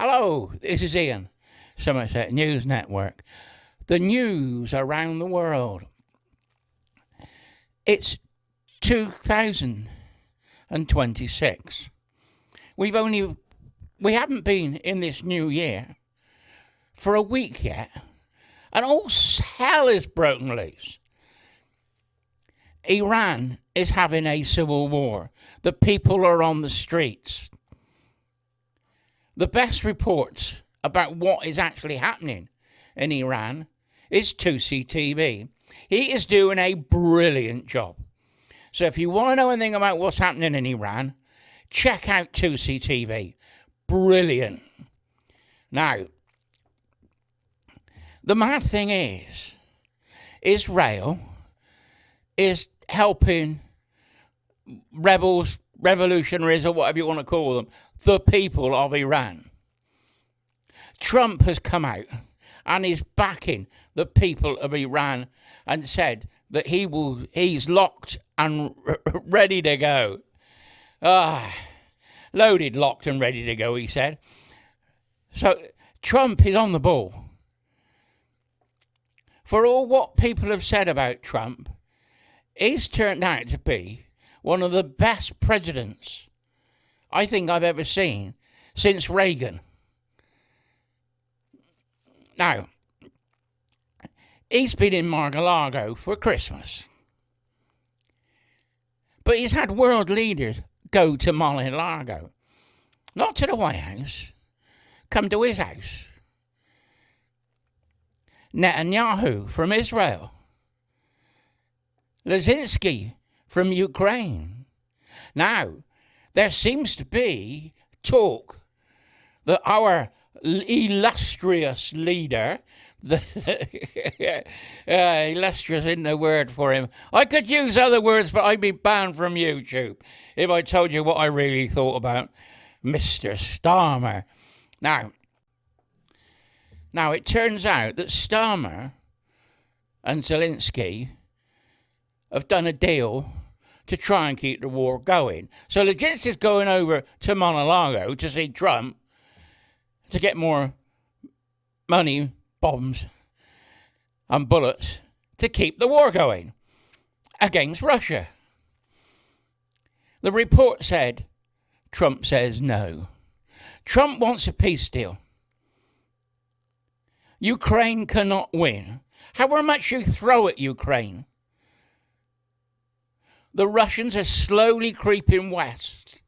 Hello, this is Ian, Somerset News Network. The news around the world. It's 2026. We haven't been in this new year for a week yet, and all hell is broken loose. Iran is having a civil war. The people are on the streets. The best reports about what is actually happening in Iran is 2CTV. He is doing a brilliant job. So if you want to know anything about what's happening in Iran, check out 2CTV. Brilliant. Now, the mad thing is, Israel is helping rebels, revolutionaries, or whatever you want to call them, the people of Iran. Trump has come out and is backing the people of Iran and said that he's locked and ready to go. Loaded, locked and ready to go, he said. So Trump is on the ball. For all what people have said about Trump, he's turned out to be one of the best presidents I think I've ever seen since Reagan. Now, he's been in Mar-a-Lago for Christmas. But he's had world leaders go to Mar-a-Lago. Not to the White House. Come to his house. Netanyahu from Israel. Zelensky from Ukraine. Now, there seems to be talk that our illustrious leader, illustrious isn't a word for him. I could use other words, but I'd be banned from YouTube if I told you what I really thought about Mr. Starmer. Now, it turns out that Starmer and Zelensky have done a deal to try and keep the war going. So Zelensky's going over to Mar-a-Lago to see Trump to get more money, bombs, and bullets to keep the war going against Russia. The report said Trump says no. Trump wants a peace deal. Ukraine cannot win. However much you throw at Ukraine, the Russians are slowly creeping west,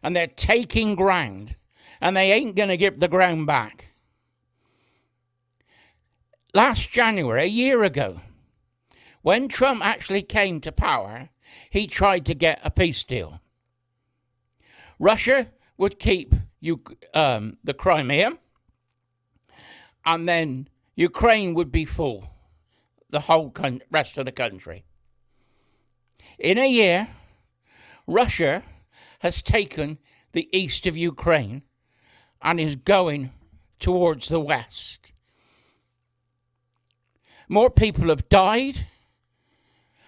and they're taking ground, and they ain't going to give the ground back. Last January, a year ago, when Trump actually came to power, he tried to get a peace deal. Russia would keep the Crimea, and then Ukraine would be full, the whole rest of the country. In a year, Russia has taken the east of Ukraine and is going towards the west. More people have died.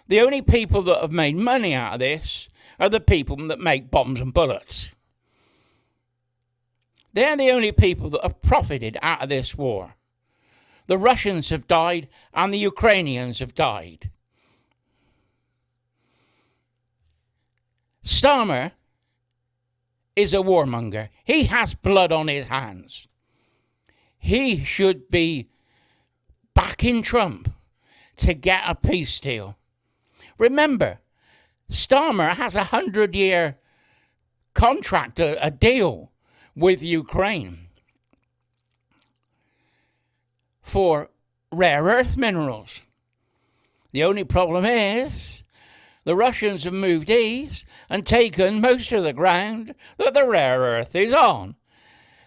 The only people that have made money out of this are the people that make bombs and bullets. They're the only people that have profited out of this war. The Russians have died and the Ukrainians have died. Starmer is a warmonger. He has blood on his hands. He should be backing Trump to get a peace deal. Remember, Starmer has a 100-year contract, a deal with Ukraine for rare earth minerals. The only problem is the Russians have moved east and taken most of the ground that the rare earth is on.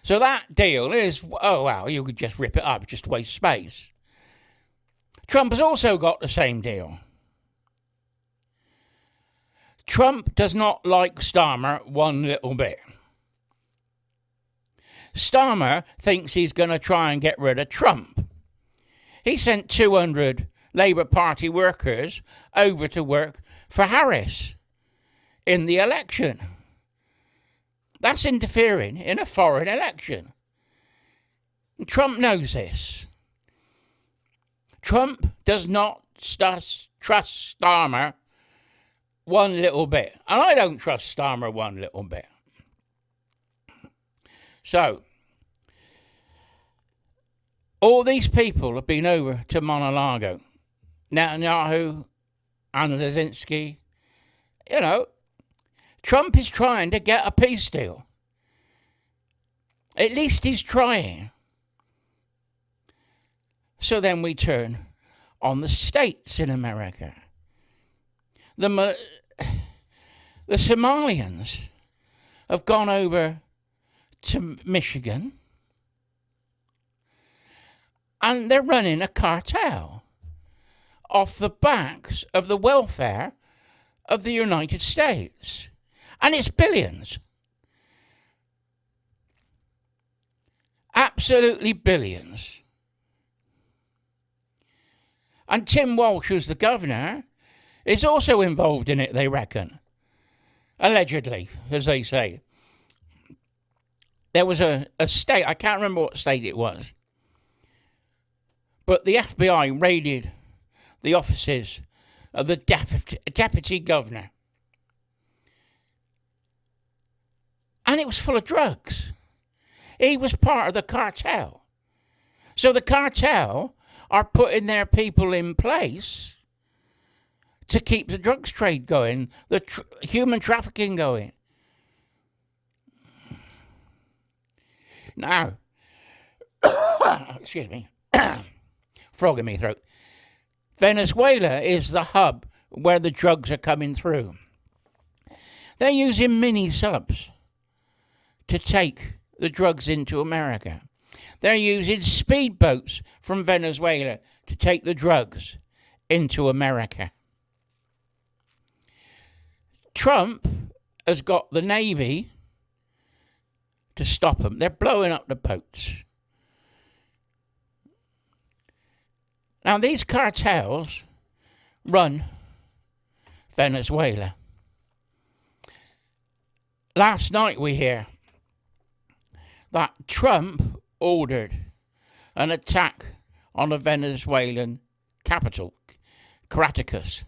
So that deal is, you could just rip it up, just waste space. Trump has also got the same deal. Trump does not like Starmer one little bit. Starmer thinks he's going to try and get rid of Trump. He sent 200 Labour Party workers over to work for Harris in the election. That's interfering in a foreign election. Trump knows this. Trump does not trust Starmer one little bit. And I don't trust Starmer one little bit. So, all these people have been over to Mar-a-Lago. Netanyahu and Zelensky. You know, Trump is trying to get a peace deal. At least he's trying. So then we turn on the states in America. The Somalians have gone over to Michigan and they're running a cartel off the backs of the welfare of the United States. And it's billions. Absolutely billions. And Tim Walsh, who's the governor, is also involved in it, they reckon. Allegedly, as they say. There was a state, I can't remember what state it was, but the FBI raided the offices of the deputy governor. And it was full of drugs. He was part of the cartel. So the cartel are putting their people in place to keep the drugs trade going, the human trafficking going. Now, excuse me, frog in my throat. Venezuela is the hub where the drugs are coming through. They're using mini subs to take the drugs into America. They're using speedboats from Venezuela to take the drugs into America. Trump has got the Navy to stop them. They're blowing up the boats. Now, these cartels run Venezuela. Last night we hear that Trump ordered an attack on the Venezuelan capital, Caracas.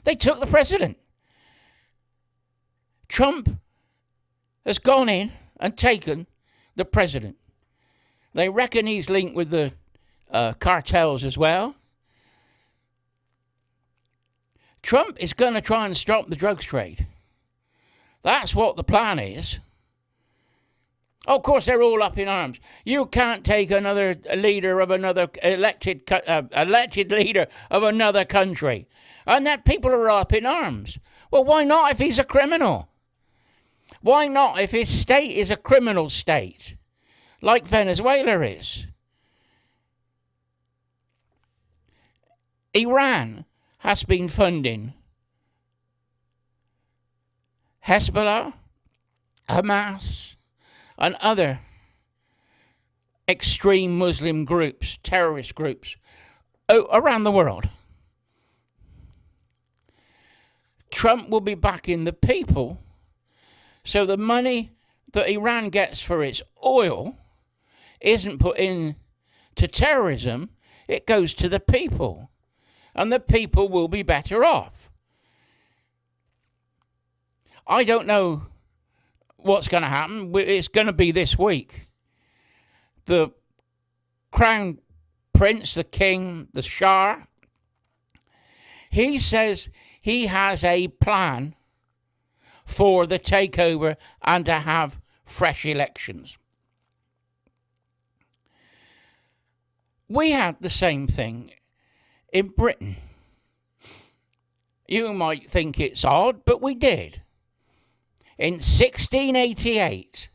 They took the president. Trump has gone in and taken the president. They reckon he's linked with the cartels as well. Trump is going to try and stop the drugs trade. That's what the plan is. Oh, of course, they're all up in arms. You can't take another leader of another elected leader of another country. And that people are up in arms. Well, why not if he's a criminal? Why not if his state is a criminal state, like Venezuela is? Iran has been funding Hezbollah, Hamas, and other extreme Muslim groups, terrorist groups, around the world. Trump will be backing the people, so the money that Iran gets for its oil isn't put into terrorism, it goes to the people. And the people will be better off. I don't know what's going to happen. It's going to be this week. The Crown Prince, the King, the Shah, he says he has a plan for the takeover and to have fresh elections. We had the same thing in Britain. You might think it's odd, but we did. In 1688,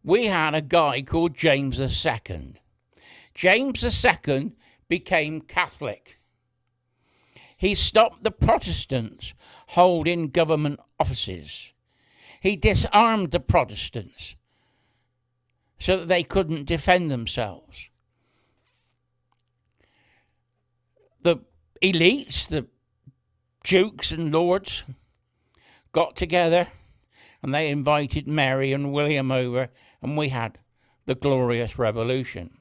we had a guy called James II. James II became Catholic. He stopped the Protestants holding government offices. He disarmed the Protestants so that they couldn't defend themselves. The elites, the dukes and lords, got together and they invited Mary and William over, and we had the Glorious Revolution.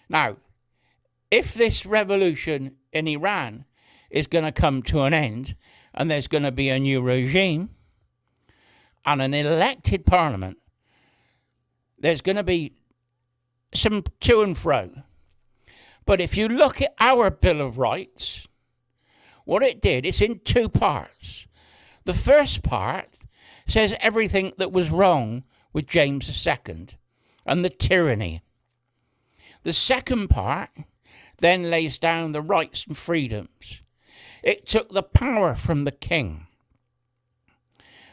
Now, if this revolution in Iran is going to come to an end and there's going to be a new regime and an elected parliament, there's going to be some to and fro. But if you look at our Bill of Rights, what it did, it's in two parts. The first part says everything that was wrong with James II and the tyranny. The second part then lays down the rights and freedoms. It took the power from the king.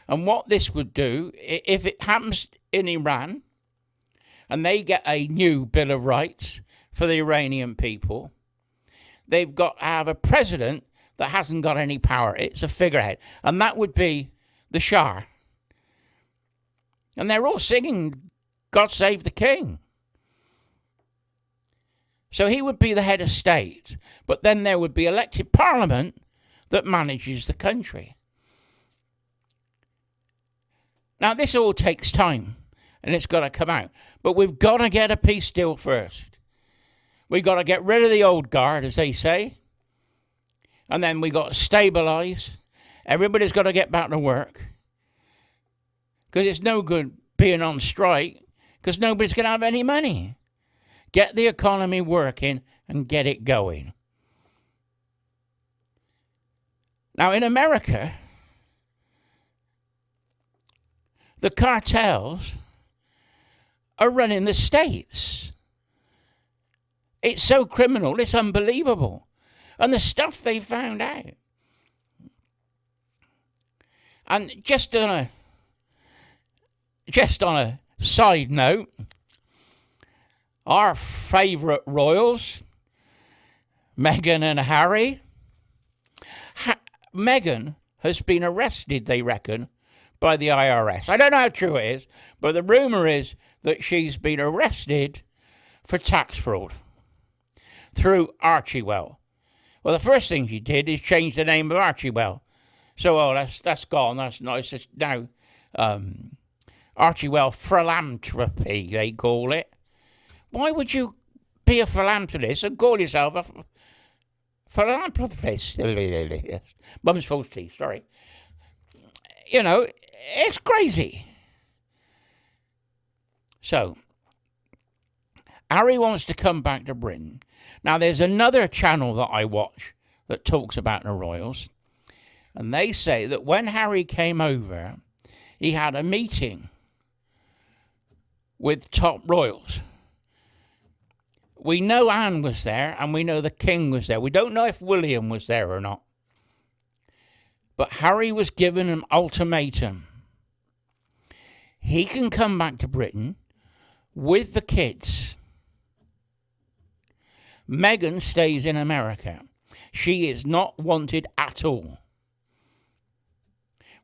And what this would do, if it happens in Iran, and they get a new Bill of Rights for the Iranian people, they've got to have a president that hasn't got any power. It's a figurehead. And that would be the Shah. And they're all singing, God Save the King. So he would be the head of state. But then there would be elected parliament that manages the country. Now, this all takes time, and it's got to come out. But we've got to get a peace deal first. We've got to get rid of the old guard, as they say. And then we've got to stabilise. Everybody's got to get back to work. Because it's no good being on strike, because nobody's going to have any money. Get the economy working and get it going. Now, in America, the cartels are running the states. It's so criminal, it's unbelievable. And the stuff they found out. And just on a side note, our favourite royals, Meghan and Harry. Meghan has been arrested, they reckon, by the IRS. I don't know how true it is, but the rumour is that she's been arrested for tax fraud through Archewell. Well, the first thing she did is change the name of Archewell. So, that's gone. That's nice. It's now Archewell Philanthropy, they call it. Why would you be a philanthropist and call yourself a philanthropist? Mum's false teeth, sorry. You know, it's crazy. So, Harry wants to come back to Britain. Now, there's another channel that I watch that talks about the royals. And they say that when Harry came over, he had a meeting with top royals. We know Anne was there, and we know the king was there. We don't know if William was there or not. But Harry was given an ultimatum. He can come back to Britain with the kids. Meghan stays in America. She is not wanted at all.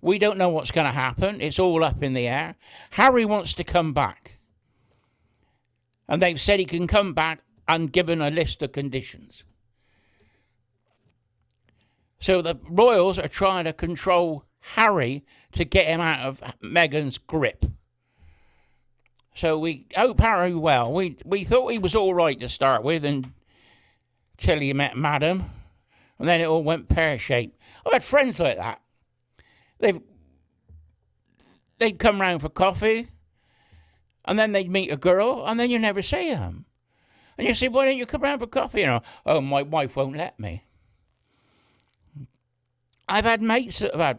We don't know what's going to happen. It's all up in the air. Harry wants to come back. And they've said he can come back and given a list of conditions. So the royals are trying to control Harry to get him out of Meghan's grip. So we hope Harry well. We thought he was all right to start with until he met Madam. And then it all went pear-shaped. I've had friends like that. They'd come round for coffee, and then they'd meet a girl, and then you never see them. And you say, why don't you come round for coffee? You know, oh, my wife won't let me. I've had mates that have had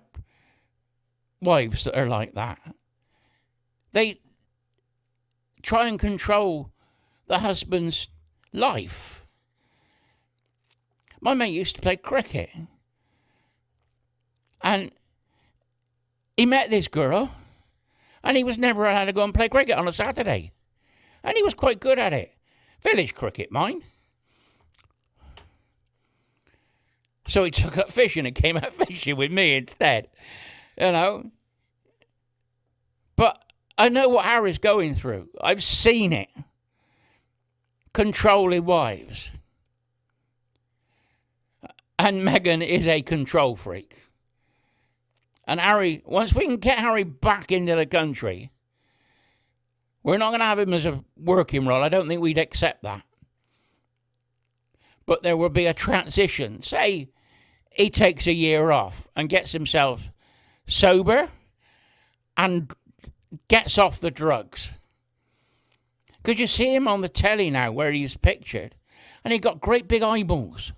wives that are like that. They try and control the husband's life. My mate used to play cricket. And he met this girl, and he was never allowed to go and play cricket on a Saturday. And he was quite good at it. Village cricket, mind. So he took up fishing and came out fishing with me instead. You know. But I know what Harry's going through. I've seen it. Controlling wives. And Meghan is a control freak. And Harry, once we can get Harry back into the country, We're not going to have him as a working role. I don't think we'd accept that. But there will be a transition. Say he takes a year off and gets himself sober and gets off the drugs. Because you see him on the telly now where he's pictured, and he got great big eyeballs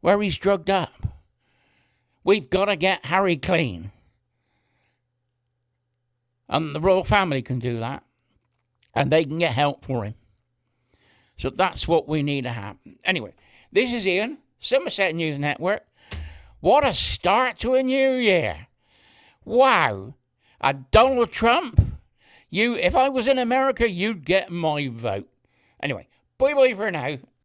where he's drugged up. We've got to get Harry clean. And the royal family can do that. And they can get help for him. So that's what we need to happen. Anyway, this is Ian, Somerset News Network. What a start to a new year. Wow. And Donald Trump, if I was in America, you'd get my vote. Anyway, bye-bye for now.